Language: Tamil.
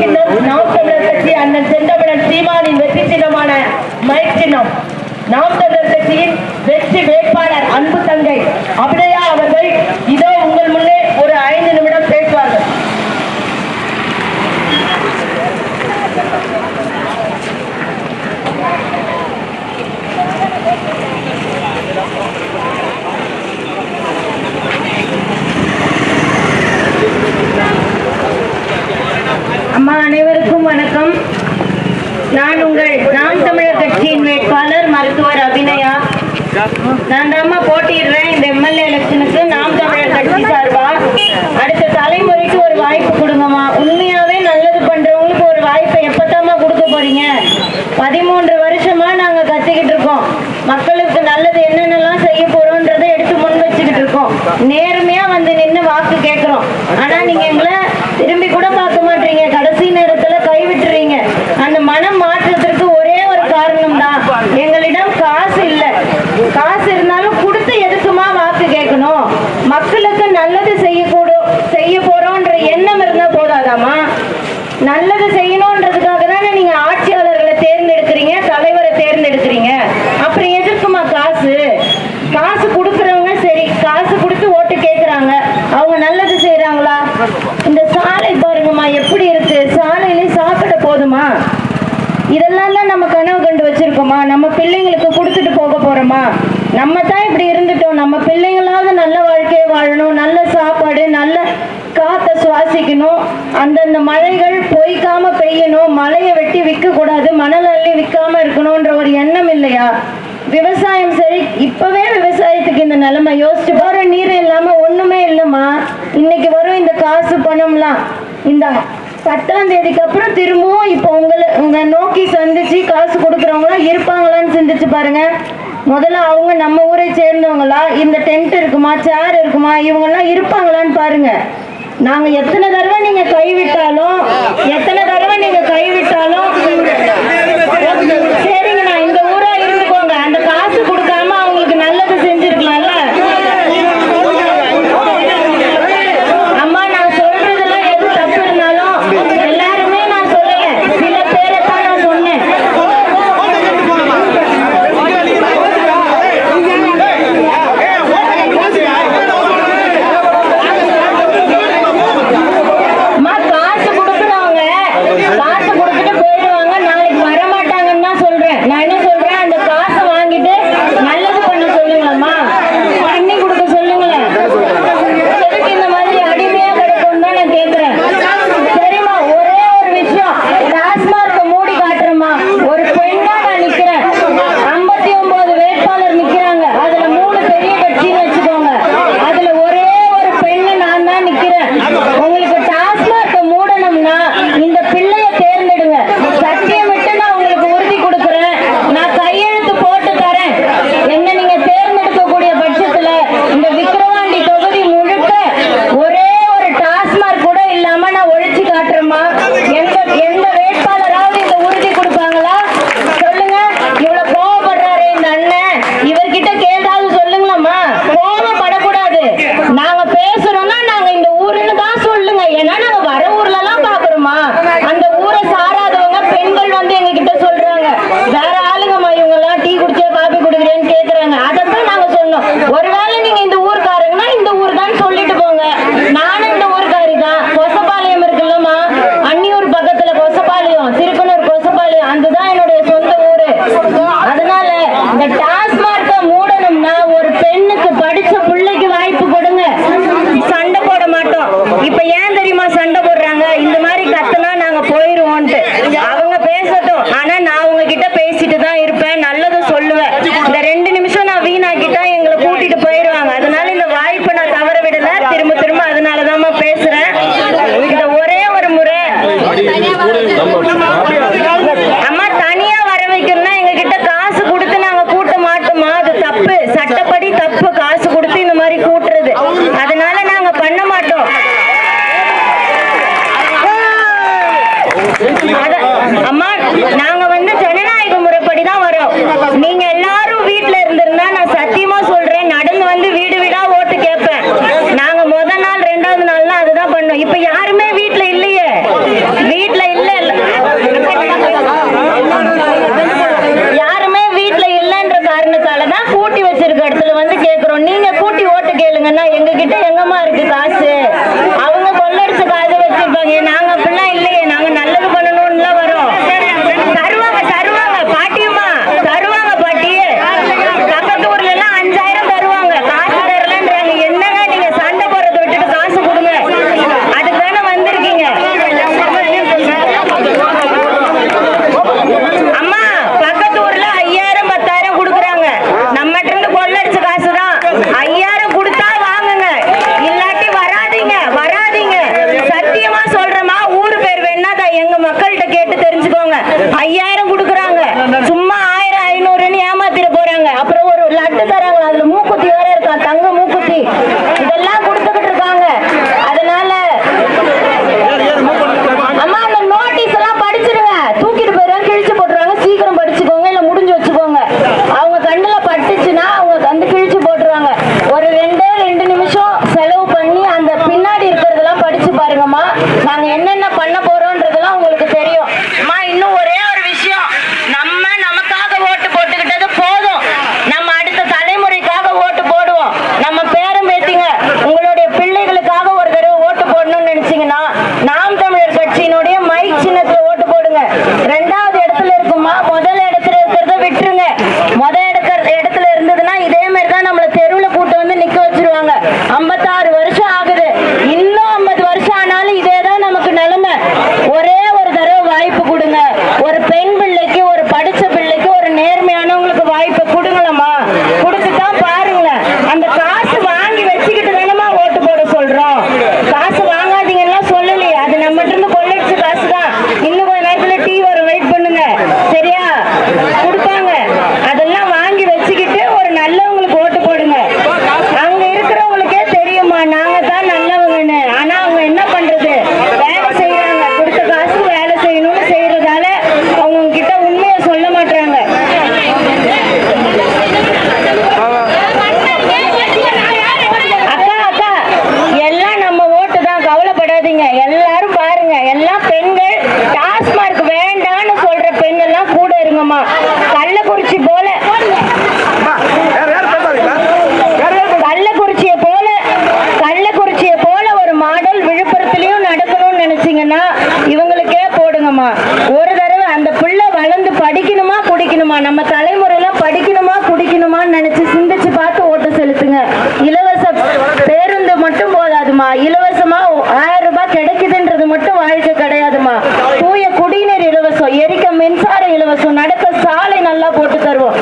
சின்னம் நாம் தமிழர் கட்சி அண்ணன் செந்தமிழன் சீமானின் வெற்றி சின்னமான மைக் சின்னம். நாம் தமிழர் கட்சியின் வெற்றி வேட்பாளர் அன்பு தங்கை அபிநயா அவர்கள் இதோ உங்கள் முன்னே ஒரு 5 நிமிடம் பேசுவார்கள். அம்மா, அனைவருக்கும் வணக்கம். நான் உங்கள் நாம் தமிழர் கட்சியின் வேட்பாளர் மருத்துவர் அபிநயா. நான் தாம்மா போட்டிடுறேன் இந்த எம்எல்ஏ எலெக்ஷனுக்கு நாம் தமிழர் கட்சி சார்பா. அடுத்த தலைமுறைக்கு ஒரு வாய்ப்பு கொடுங்கம்மா. உண்மையாவே நல்லது பண்றவங்களுக்கு ஒரு வாய்ப்பை எப்பத்தாம்மா கொடுக்க போறீங்க? 13 வருஷமா நாங்க கத்திக்கிட்டு இருக்கோம். மக்களுக்கு நல்லது என்னென்னலாம் செய்ய போறோம்ன்றதை எடுத்து முன் வச்சுக்கிட்டு இருக்கோம். நேர்மையா வந்து நின்று வாக்கு கேட்கிறோம். ஆனா நீங்க எங்களை திரும்பி கூட பார்க்க மாட்டீங்க. கடைசி நேரத்துல கைவிட்டுறீங்க. அந்த மனம் மாற்றத்திற்கு ஒரே ஒரு காரணம் தான், எங்களிடம் காசு இல்லை. காசு இருந்தாலும் கொடுத்து எதுக்குமா வாக்கு கேட்கணும்? மக்களுக்கு நல்லது செய்ய போறோம்ன்ற எண்ணம் இருந்தா போதாதாமா? நல்லது செய்யணும்ன்றதுக்காக தானே நீங்க ஆட்சியாளர்களை தேர்ந்தெடுக்கிறீங்க, தலைவரை தேர்ந்தெடுக்கிறீங்க. அப்புறம் எதுக்குமா காசு? காசு கொடுக்கறவங்க சரி, காசு கொடுத்து ஓட்டு கேட்கறாங்க, அவங்க நல்லது செய்யறாங்களா? இந்த சாலை பாருங்கம்மா எப்படி இருக்கு. சாலையிலே சாக்கடை போதுமா? இதெல்லாம் தான் நம்ம கனவு கண்டு வச்சிருக்கோமா? நம்ம பிள்ளைங்களுக்கு கொடுத்துட்டு போக போறோமா? நம்ம தான் இப்படி இருந்துட்டோம். நம்ம பிள்ளைங்களாவது நல்ல வாழ்க்கையை வாழணும், நல்ல சாப்பாடு, நல்ல காற்றை சுவாசிக்கணும். அந்தந்த மழைகள் பொய்க்காம பெய்யணும், மழையை வெட்டி விற்க கூடாது, மணல் அள்ளி விற்காம இருக்கணும்ன்ற ஒரு எண்ணம் இல்லையா? விவசாயம் சரி, இப்பவே விவசாயத்துக்கு இந்த நிலைமை யோசிச்சு பாரு. நீர் இல்லாம ஒண்ணுமே இல்லைம்மா. இன்னைக்கு வரும் இந்த காசு பணம்லாம் இந்த 10ஆம் தேதிக்கு அப்புறம் திரும்பவும் இப்போ உங்களை நோக்கி சந்திச்சு காசு கொடுக்குறவங்களாம் இருப்பாங்களான்னு சிந்திச்சு பாருங்க. முதல்ல அவங்க நம்ம ஊரை சேர்ந்தவங்களா? இந்த டென்ட் இருக்குமா, சேர் இருக்குமா, இவங்கெல்லாம் இருப்பாங்களான்னு பாருங்க. நாங்க எத்தனை தடவை நீங்க கைவிட்டாலும் சரிங்க, நான் இந்த ஊரா இருந்துக்கோங்க. அந்த காசு கொடுக்காம அவங்களுக்கு நல்லது செஞ்சிருக்கலாம்ல. அம்மா, நான் சொல்றதெல்லாம் எது தப்பு இருந்தாலும் எல்லாருமே நான் சொல்லல, சில பேரை தான் நான் சொன்னேன். அம்மா, காசு கொடுக்குறவங்க காசு கொடுத்துட்டு போயிடுவாங்க, நாளைக்கு வரமாட்டாங்கன்னு தான் சொல்றேன். நான் என்ன சொல்றேன், அந்த காசை வாங்கிட்டு நல்லது பண்ண சொல்லுங்களம்மா, பண்ணி கொடுக்க சொல்லுங்களேன். எதுக்கு இந்த மாதிரி அடிமையா கிடைக்கும் தான் நான் கேட்கிறேன். சரிம்மா, ஒரே ஒரு விஷயம், டாஸ்மார்க்க மூடி காட்டுறேம்மா. ஒரு பெண்ணா நான் நிக்கிறேன், 59 வேட்பாளர் நிக்கிறாங்க. அதுல 3 பெரிய கட்சின்னு வச்சுக்கோங்க. அதுல ஒரே ஒரு பெண்ணு நான் தான் நிக்கிறேன். உங்களுக்கு டாஸ்மார்க்க மூடணும்னா இந்த பிள்ளைய தேர்ந்தெடுங்க. சத்தியம் விட்டு நான் உங்களுக்கு உறுதி கொடுக்குறேன், நான் கையெழுத்து போட்டு தரேன். என்ன நீங்க தேர்ந்தெடுக்கக்கூடிய பட்சத்துல இந்த விக்கிரவாண்டி தொகுதி முழுக்க ஒரே ஒரு டாஸ்மார்க் கூட இல்லாம நான் ஒழிச்சு காட்டுறேம்மா. எந்த வேட்பாளராவது இந்த உறுதி கொடுப்பாங்களா? சொல்லுங்க. இவ்வளவு கோவப்படுறாரு இந்த அண்ணன், இவர்கிட்ட கேட்டாவது சொல்லுங்களம்மா. கோவப்படக்கூடாது. நாங்க பேசுறோம்னா நாங்க இந்த ஊருன்னு தான் சொல்லுங்க. ஏன்னா நாங்க வர ஊர்ல எல்லாம் பாக்குறோமா, அந்த ஊரை சாராதவங்க பெண்கள் வந்து எங்க கிட்ட சொல்றாங்க, வேற ஆளுங்கம்மா இவங்க எல்லாம் டீ குடிச்சே காபி குடிக்கிறேன்னு கேக்குறாங்க. அதைத்தான் நாங்க சொன்னோம். ஒருவேளை நீங்க இந்த ஊருக்காரங்கன்னா இந்த ஊர் தான் சொல்லிட்டு போங்க. நானும் இந்த ஊருக்காரி தான். கொசப்பாளையம் இருக்குல்லம்மா, அன்னியூர் பக்கத்துல கொசப்பாளையம், திருப்பனூர் கொசப்பாளையம், அதுதான் என்னுடைய சொந்த ஊரு. அதனால இந்த டாஸ்மார்க்க மூடணும்னா ஒரு பெண்ணுக்கு, படிச்ச பிள்ளைக்கு வாய்ப்பு கொடுங்க. சண்டை போட மாட்டோம். இப்ப ஏன் தெரியுமா சண்டை போடுறாங்க? இந்த மாதிரி கத்துனா நாங்க போயிருவோம்ட்டு. அவங்க பேசட்டும், ஆனா நான் உங்ககிட்ட பேசிட்டு தான் இருப்பேன், நல்லது சொல்லுவேன். இந்த 2 நிமிஷம் நான் வீணாக்கிட்டா எங்களை கூட்டிட்டு போயிருவாங்க. அதனால இந்த வாய்ப்பை நான் தவற விடல. திரும்ப அதனாலதான் பேசுறேன். இந்த ஒரே ஒரு முறை அம்மா, தனியா வர வைக்கணும்னா எங்க கிட்ட காசு கொடுத்து நாங்க கூட்ட மாட்டோமா? அது தப்பு, சட்டப்படி தப்பு. காசு கொடுத்து இந்த மாதிரி கூட்டுறது, அதனால நாங்க பண்ண மாட்டோம். அம்மா, நாங்க ஜனநாயக முறைப்படிதான் வரோம். நீங்க எல்லாரும் வீட்டுல இருந்திருந்தா நான் சத்தியமா சொல்றேன், நடந்து வந்து வீடு வீடா ஓட்டு கேட்பேன். நாங்க முதல் நாள் 2வது நாள்லாம் அதுதான் பண்ணோம். இப்ப யாருமே வீட்டுல இல்லையே. வீட்டுல வச்சுக்கோங்க. 5000 கொடுக்குறாங்க, சும்மா 1000 500ன்னு ஏமாத்திர போறாங்க. அப்புறம் ஒரு லட்டு தராங்க, அதுல மூக்குத்தி வேற இருக்கா, தங்க மூக்குத்தி. இதெல்லாம் கொடுத்துக்கிட்டு இருக்காங்க. அதனால அம்மா அந்த நோட்டீஸ் எல்லாம் படிச்சிருங்க, தூக்கிட்டு போயிடுறாங்க, கிழிச்சு போட்டுருவாங்க. சீக்கிரம் படிச்சுக்கோங்க, இல்ல முடிஞ்சு வச்சுக்கோங்க. அவங்க கண்ணுல பட்டுச்சுன்னா அவங்க வந்து கிழிச்சு போட்டுருவாங்க. ஒரு 2 நிமிஷம் செலவு பண்ணி அந்த பின்னாடி இருக்கிறதெல்லாம் படிச்சு பாருங்கம்மா. நாங்க என்னென்ன பண்ண போறோம்ன்றதெல்லாம் உங்களுக்கு தெரியும். அம்மா இன்னும் ஒரே ஒரு விஷயம், நமக்காக ஓட்டு போட்டுக்கிட்டது போதும். நம்ம அடுத்த தலைமுறைக்காக ஓட்டு போடுவோம். நம்ம பேரம் பேத்திங்க உங்களுடைய பிள்ளைகளுக்காக ஒரு தடவை ஓட்டு போடணும்னு நினைச்சீங்கன்னா நாம் தமிழர் கட்சியினுடைய மைக் சின்னத்துல ஓட்டு போடுங்க. 2வது இடத்துல இருக்குமா, முதல் இடத்துல இருக்கிறத விட்டுருங்க. முதல் இடத்துல இருந்ததுன்னா இதே மாதிரி தான் நம்மள தெருவுல கூட்டு வந்து நிக்க வச்சிருவாங்க. 56 வருஷம் ஆகுது, இன்னும் 50 வருஷம் ஆனாலும் இதேதான் நமக்கு நிலைமை. ஒரே ஒரு தடவை வாய்ப்பு கொடுங்க. ஒரு பெண் பிள்ளைக்கு, ஒரு படிச்ச பிள்ளைக்கு, ஒரு நேர்மையானவங்களுக்கு வாய்ப்பு கொடுங்களம்மா. கொடுத்துதான் பாருங்களேன். அந்த காசு வாங்கி வச்சுக்கிட்டு தானம்மா ஓட்டு போட சொல்றோம். காசு வாங்காதீங்கன்னா சொல்லலையே, அது நம்ம இருந்து கொள்ளடிச்ச காசு தான். இன்னும் கொஞ்ச நேரத்துல டீ வரும், வெயிட் பண்ணுங்க சரியா, கொடுப்பாங்க. அதெல்லாம் வாங்கி வச்சுக்கிட்டு ஒரு நல்லவங்களுக்கு ஓட்டு போடுங்க. அங்க இருக்கிறவங்களுக்கே தெரியுமா நாங்க தான் நல்லவங்கன்னு. ஆனா அவங்க என்ன பண்றது, வேலை செய்யறாங்க, கொடுத்த காசு வேலை செய்யணும்னு செய்யறதால அவங்க கிட்ட உண்மையை சொல்ல மாட்டாங்க. அக்கா எல்லாம் நம்ம ஓட்டு தான், கவலைப்படாதீங்க. எல்லாரும் பாருங்க, எல்லாம் பெண்கள். டாஸ்மார்க் வேண்டான்னு சொல்ற பெண்ணெல்லாம் கூட இருங்கம்மா. கள்ளக்குறிச்சி போல கள்ளக்குறிச்சியை போல ஒரு மாடல் விழுப்புரத்திலையும் நடக்கணும்னு நினைச்சீங்கன்னா இவங்களுக்கே போடுங்கம்மா. ஒரு தடவை அந்த பிள்ளை வளர்ந்து படிக்கணுமா குடிக்கணுமா, நம்ம தலைமுறையெல்லாம் படிக்கணுமா குடிக்கணுமான்னு நினைச்சு சிந்திச்சு பார்த்து ஓட்டு செலுத்துங்க. இலவச பேருந்து மட்டும் போதாதுமா, இலவசமா 1000 ரூபாய் கிடைக்குதுன்றது மட்டும் வாழ்க்கை கிடையாதுமா. தூய குடிநீர் இலவசம், எரிக்க மின்சார இலவசம், நடக்க சாலை நல்லா போட்டு தருவோம்.